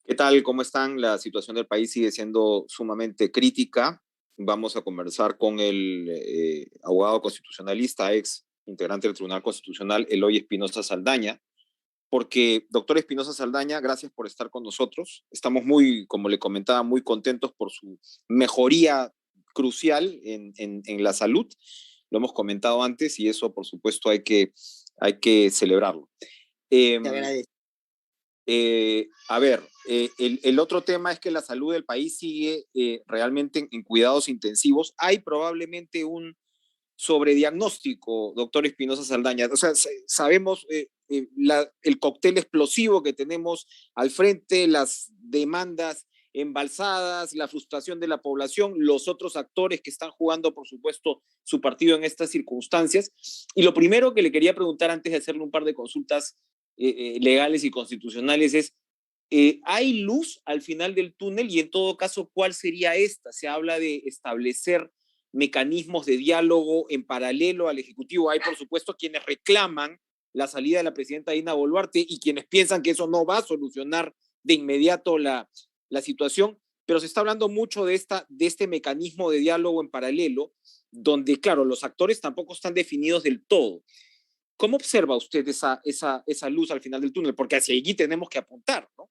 ¿Qué tal? ¿Cómo están? La situación del país sigue siendo sumamente crítica. Vamos a conversar con el abogado constitucionalista, ex integrante del Tribunal Constitucional, Eloy Espinosa Saldaña, porque, doctor Espinosa Saldaña, gracias por estar con nosotros. Estamos muy, como le comentaba, muy contentos por su mejoría crucial en la salud. Lo hemos comentado antes y eso, por supuesto, hay que celebrarlo. Te agradezco. A ver, el otro tema es que la salud del país sigue realmente en cuidados intensivos. Hay probablemente un sobrediagnóstico, doctor Espinosa Saldaña. O sea, sabemos el cóctel explosivo que tenemos al frente, las demandas embalsadas, la frustración de la población, los otros actores que están jugando, por supuesto, su partido en estas circunstancias. Y lo primero que le quería preguntar antes de hacerle un par de consultas legales y constitucionales es, ¿hay luz al final del túnel? Y en todo caso, ¿cuál sería esta? Se habla de establecer mecanismos de diálogo en paralelo al Ejecutivo. Hay, por supuesto, quienes reclaman la salida de la presidenta Dina Boluarte y quienes piensan que eso no va a solucionar de inmediato la situación, pero se está hablando mucho de este mecanismo de diálogo en paralelo, donde, claro, los actores tampoco están definidos del todo. ¿Cómo observa usted esa luz al final del túnel? Porque hacia allí tenemos que apuntar, ¿no?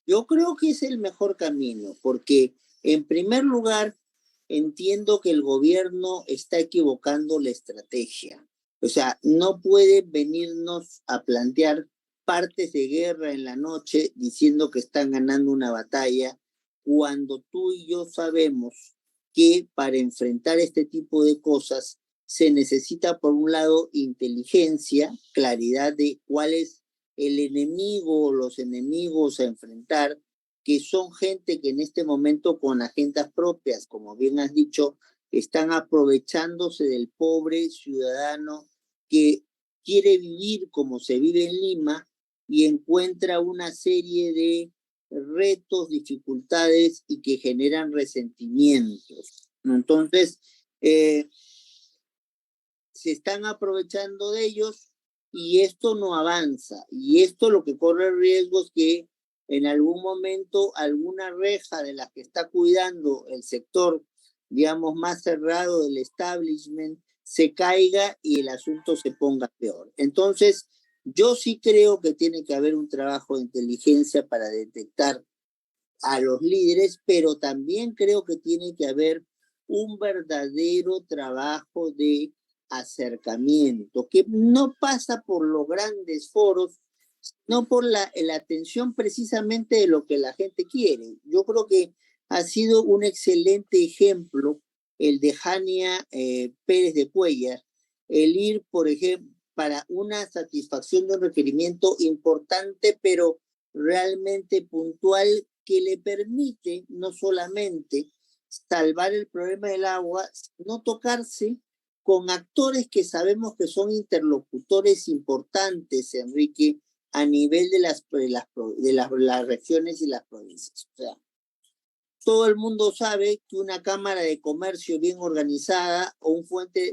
Yo creo que es el mejor camino, porque en primer lugar entiendo que el gobierno está equivocando la estrategia. O sea, no puede venirnos a plantear partes de guerra en la noche diciendo que están ganando una batalla, cuando tú y yo sabemos que para enfrentar este tipo de cosas se necesita, por un lado, inteligencia, claridad de cuál es el enemigo o los enemigos a enfrentar, que son gente que en este momento con agendas propias, como bien has dicho, están aprovechándose del pobre ciudadano que quiere vivir como se vive en Lima y encuentra una serie de retos, dificultades y que generan resentimientos. Entonces, se están aprovechando de ellos y esto no avanza. Y esto lo que corre el riesgo es que en algún momento alguna reja de la que está cuidando el sector, digamos, más cerrado del establishment, se caiga y el asunto se ponga peor. Entonces, yo sí creo que tiene que haber un trabajo de inteligencia para detectar a los líderes, pero también creo que tiene que haber un verdadero trabajo de acercamiento, que no pasa por los grandes foros, no por la atención precisamente de lo que la gente quiere. Yo creo que ha sido un excelente ejemplo el de Jania Pérez de Cuellar, el ir, por ejemplo, para una satisfacción de un requerimiento importante, pero realmente puntual, que le permite no solamente salvar el problema del agua, no tocarse con actores que sabemos que son interlocutores importantes, Enrique, a nivel de las regiones y las provincias. O sea, todo el mundo sabe que una cámara de comercio bien organizada o un frente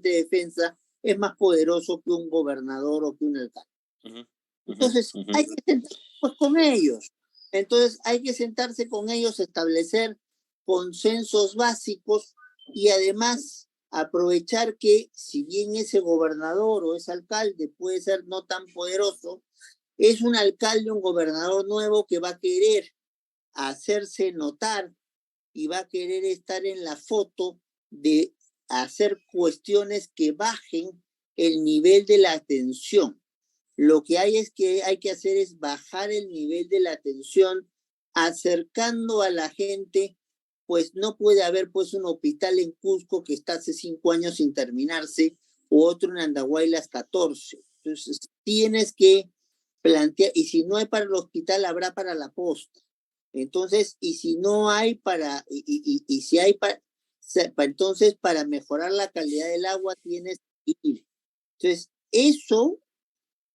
de defensa es más poderoso que un gobernador o que un alcalde. Entonces, hay que sentarse pues, con ellos. Entonces, hay que sentarse con ellos, establecer consensos básicos y además aprovechar que, si bien ese gobernador o ese alcalde puede ser no tan poderoso, es un alcalde, un gobernador nuevo que va a querer hacerse notar y va a querer estar en la foto de hacer cuestiones que bajen el nivel de la atención. Lo que hay que hacer es bajar el nivel de la atención, acercando a la gente, pues no puede haber pues un hospital en Cusco que está hace 5 años sin terminarse, o otro en Andahuaylas 14. Entonces tienes que plantear, y si no hay para el hospital, habrá para la posta. Entonces, y si no hay para, y si hay para, entonces para mejorar la calidad del agua tienes que ir. Entonces, eso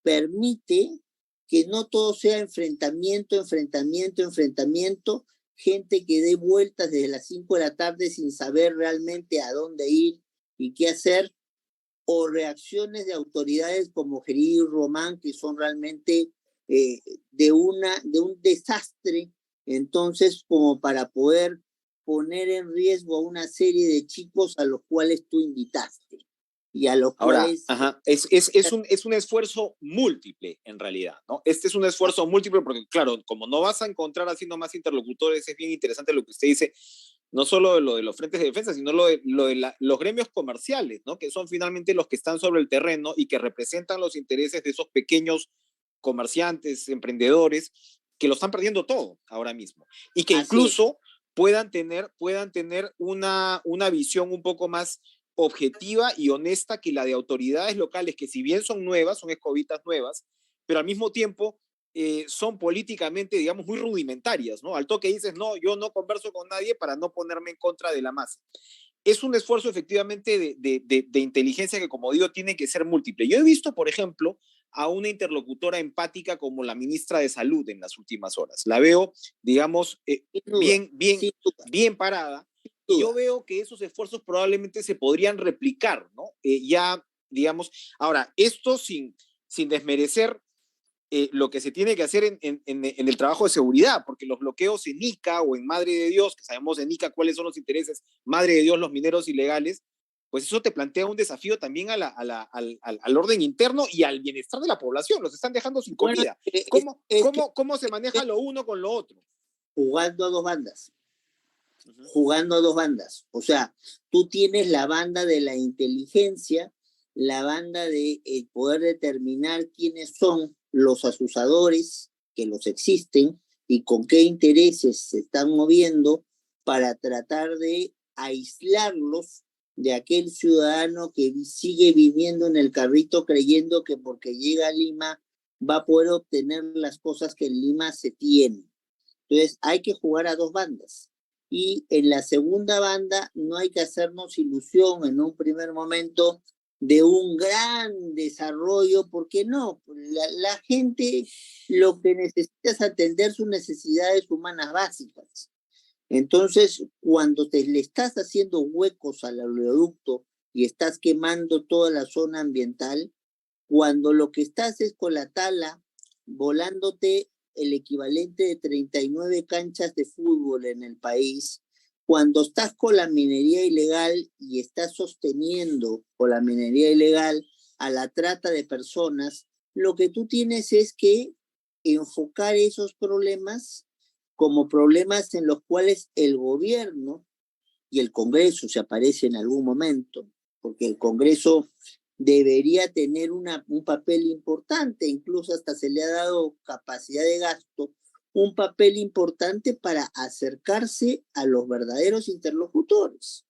permite que no todo sea enfrentamiento, gente que dé vueltas desde las 5 de la tarde sin saber realmente a dónde ir y qué hacer, o reacciones de autoridades como Gerí y Román, que son realmente de un desastre, entonces, como para poder poner en riesgo a una serie de chicos a los cuales tú invitaste y a los Ahora, cuales... es un esfuerzo múltiple, en realidad, ¿no? Este es un esfuerzo múltiple porque, claro, como no vas a encontrar haciendo más interlocutores, es bien interesante lo que usted dice, no solo de lo de los frentes de defensa, sino los gremios comerciales, ¿no? Que son finalmente los que están sobre el terreno y que representan los intereses de esos pequeños comerciantes, emprendedores, que lo están perdiendo todo ahora mismo. Y que incluso puedan tener una visión un poco más objetiva y honesta que la de autoridades locales, que si bien son nuevas, son escobitas nuevas, pero al mismo tiempo son políticamente, digamos, muy rudimentarias, ¿no? Al toque dices, no, yo no converso con nadie para no ponerme en contra de la masa. Es un esfuerzo efectivamente de inteligencia que, como digo, tiene que ser múltiple. Yo he visto, por ejemplo, a una interlocutora empática como la ministra de Salud en las últimas horas. La veo, digamos, bien parada, y yo veo que esos esfuerzos probablemente se podrían replicar, ¿no? Ya, digamos, ahora, esto sin desmerecer lo que se tiene que hacer en el trabajo de seguridad, porque los bloqueos en Ica o en Madre de Dios, que sabemos en Ica cuáles son los intereses, Madre de Dios, los mineros ilegales, pues eso te plantea un desafío también al orden interno y al bienestar de la población. Los están dejando sin comida. ¿Cómo se maneja lo uno con lo otro? Jugando a dos bandas. Jugando a dos bandas. O sea, tú tienes la banda de la inteligencia, la banda de poder determinar quiénes son los asusadores, que los existen, y con qué intereses se están moviendo para tratar de aislarlos de aquel ciudadano que sigue viviendo en el carrito creyendo que porque llega a Lima va a poder obtener las cosas que en Lima se tienen. Entonces hay que jugar a dos bandas. Y en la segunda banda no hay que hacernos ilusión en un primer momento de un gran desarrollo, porque no, la gente lo que necesita es atender sus necesidades humanas básicas. Entonces, cuando le estás haciendo huecos al oleoducto y estás quemando toda la zona ambiental, cuando lo que estás es con la tala volándote el equivalente de 39 canchas de fútbol en el país, cuando estás con la minería ilegal y estás sosteniendo con la minería ilegal a la trata de personas, lo que tú tienes es que enfocar esos problemas como problemas en los cuales el gobierno y el Congreso se aparece en algún momento, porque el Congreso debería tener un papel importante, incluso hasta se le ha dado capacidad de gasto, un papel importante para acercarse a los verdaderos interlocutores,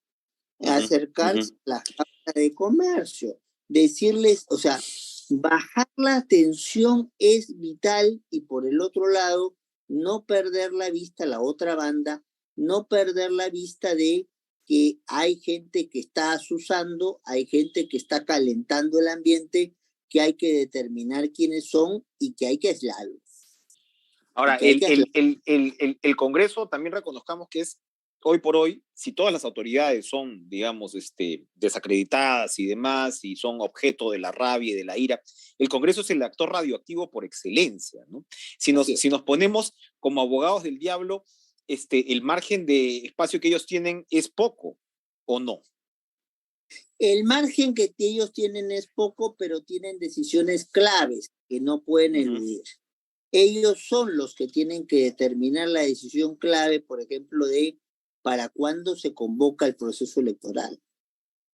acercarse a la Cámara de Comercio, decirles, o sea, bajar la tensión es vital y por el otro lado, no perder la vista a la otra banda, no perder la vista de que hay gente que está asusando, hay gente que está calentando el ambiente, que hay que determinar quiénes son y que hay que aislarlos. Ahora, el Congreso también reconozcamos que es, hoy por hoy, si todas las autoridades son, digamos, desacreditadas y demás, y son objeto de la rabia y de la ira, el Congreso es el actor radioactivo por excelencia, ¿no? Si nos ponemos como abogados del diablo, el margen de espacio que ellos tienen es poco, ¿o no? El margen que ellos tienen es poco, pero tienen decisiones claves que no pueden eludir. Ellos son los que tienen que determinar la decisión clave, por ejemplo, de para cuándo se convoca el proceso electoral.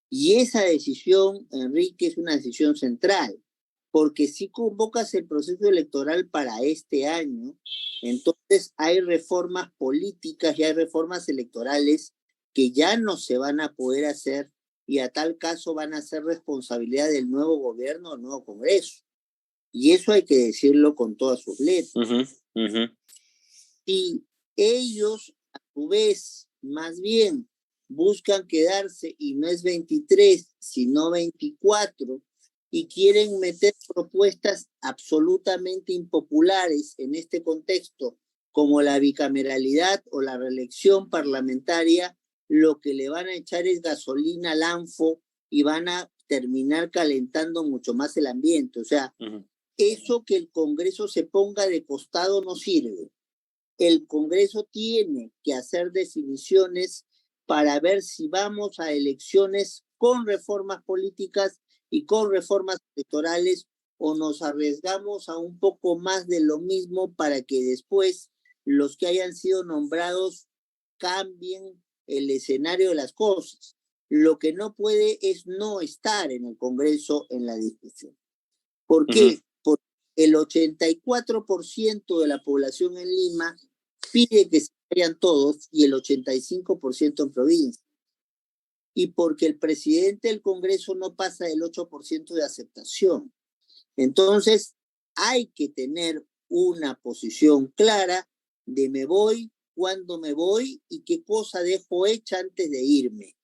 Y esa decisión, Enrique, es una decisión central, porque si convocas el proceso electoral para este año, entonces hay reformas políticas y hay reformas electorales que ya no se van a poder hacer y a tal caso van a ser responsabilidad del nuevo gobierno o del nuevo Congreso. Y eso hay que decirlo con todas sus letras. Y ellos, a su vez, más bien, buscan quedarse, y no es 23, sino 24, y quieren meter propuestas absolutamente impopulares en este contexto, como la bicameralidad o la reelección parlamentaria, lo que le van a echar es gasolina al anfo y van a terminar calentando mucho más el ambiente. O sea, eso que el Congreso se ponga de costado no sirve. El Congreso tiene que hacer definiciones para ver si vamos a elecciones con reformas políticas y con reformas electorales o nos arriesgamos a un poco más de lo mismo para que después los que hayan sido nombrados cambien el escenario de las cosas. Lo que no puede es no estar en el Congreso en la discusión. ¿Por qué? Porque el 84% de la población en Lima pide que se vayan todos y el 85% en provincia. Y porque el presidente del Congreso no pasa del 8% de aceptación. Entonces, hay que tener una posición clara de me voy, cuándo me voy y qué cosa dejo hecha antes de irme.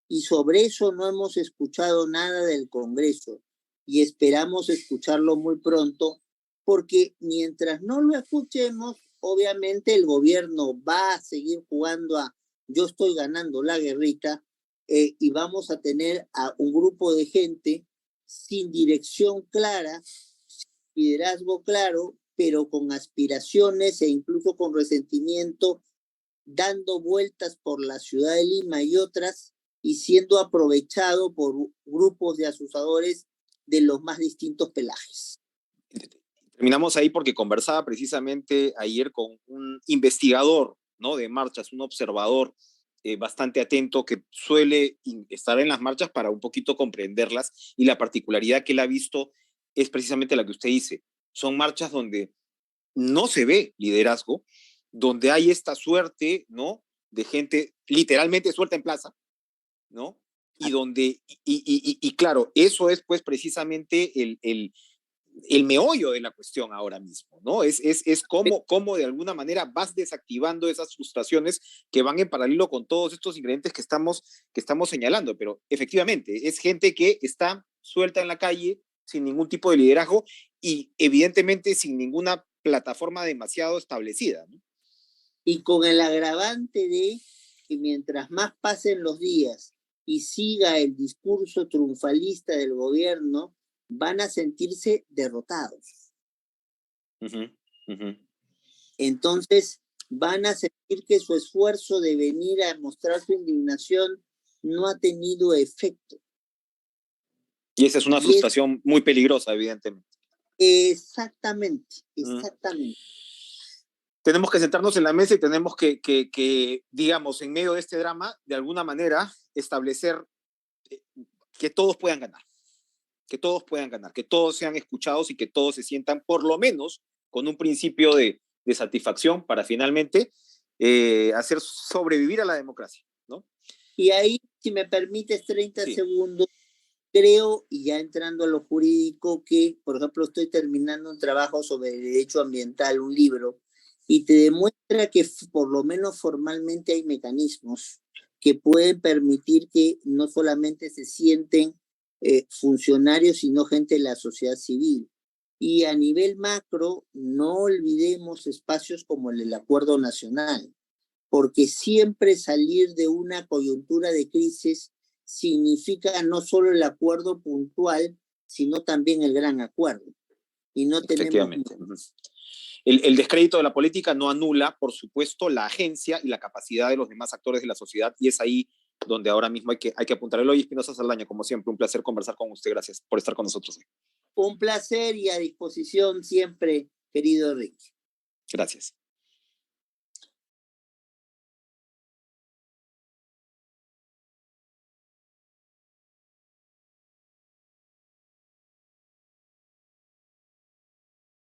Y sobre eso no hemos escuchado nada del Congreso y esperamos escucharlo muy pronto, porque mientras no lo escuchemos, obviamente el gobierno va a seguir jugando a yo estoy ganando la guerrita y vamos a tener a un grupo de gente sin dirección clara, sin liderazgo claro, pero con aspiraciones e incluso con resentimiento, dando vueltas por la ciudad de Lima y otras, y siendo aprovechado por grupos de asusadores de los más distintos pelajes. Terminamos ahí porque conversaba precisamente ayer con un investigador, ¿no?, de marchas, un observador bastante atento que suele estar en las marchas para un poquito comprenderlas, y la particularidad que él ha visto es precisamente la que usted dice. Son marchas donde no se ve liderazgo, donde hay esta suerte, ¿no?, de gente literalmente suelta en plaza, ¿no? Y donde, y claro, eso es pues precisamente el meollo de la cuestión ahora mismo, ¿no? Es cómo de alguna manera vas desactivando esas frustraciones que van en paralelo con todos estos ingredientes que estamos señalando, pero efectivamente es gente que está suelta en la calle sin ningún tipo de liderazgo y evidentemente sin ninguna plataforma demasiado establecida, ¿no? Y con el agravante de que mientras más pasen los días y siga el discurso triunfalista del gobierno, van a sentirse derrotados. Entonces, van a sentir que su esfuerzo de venir a mostrar su indignación no ha tenido efecto. Y esa es una frustración muy peligrosa, evidentemente. Exactamente. Tenemos que sentarnos en la mesa y tenemos que, digamos, en medio de este drama, de alguna manera, establecer que todos puedan ganar. Que todos puedan ganar, que todos sean escuchados y que todos se sientan por lo menos con un principio de satisfacción para finalmente hacer sobrevivir a la democracia, ¿no? Y ahí, si me permites 30 segundos, creo, y ya entrando a lo jurídico, que, por ejemplo, estoy terminando un trabajo sobre derecho ambiental, un libro, y te demuestra que por lo menos formalmente hay mecanismos que pueden permitir que no solamente se sienten funcionarios, sino gente de la sociedad civil. Y a nivel macro, no olvidemos espacios como el del Acuerdo Nacional, porque siempre salir de una coyuntura de crisis significa no solo el acuerdo puntual, sino también el gran acuerdo. Y no tenemos... El descrédito de la política no anula, por supuesto, la agencia y la capacidad de los demás actores de la sociedad, y es ahí donde ahora mismo hay que apuntarlo. Y Espinosa Saldaña, como siempre, un placer conversar con usted. Gracias por estar con nosotros. Un placer y a disposición siempre, querido Ricky. Gracias.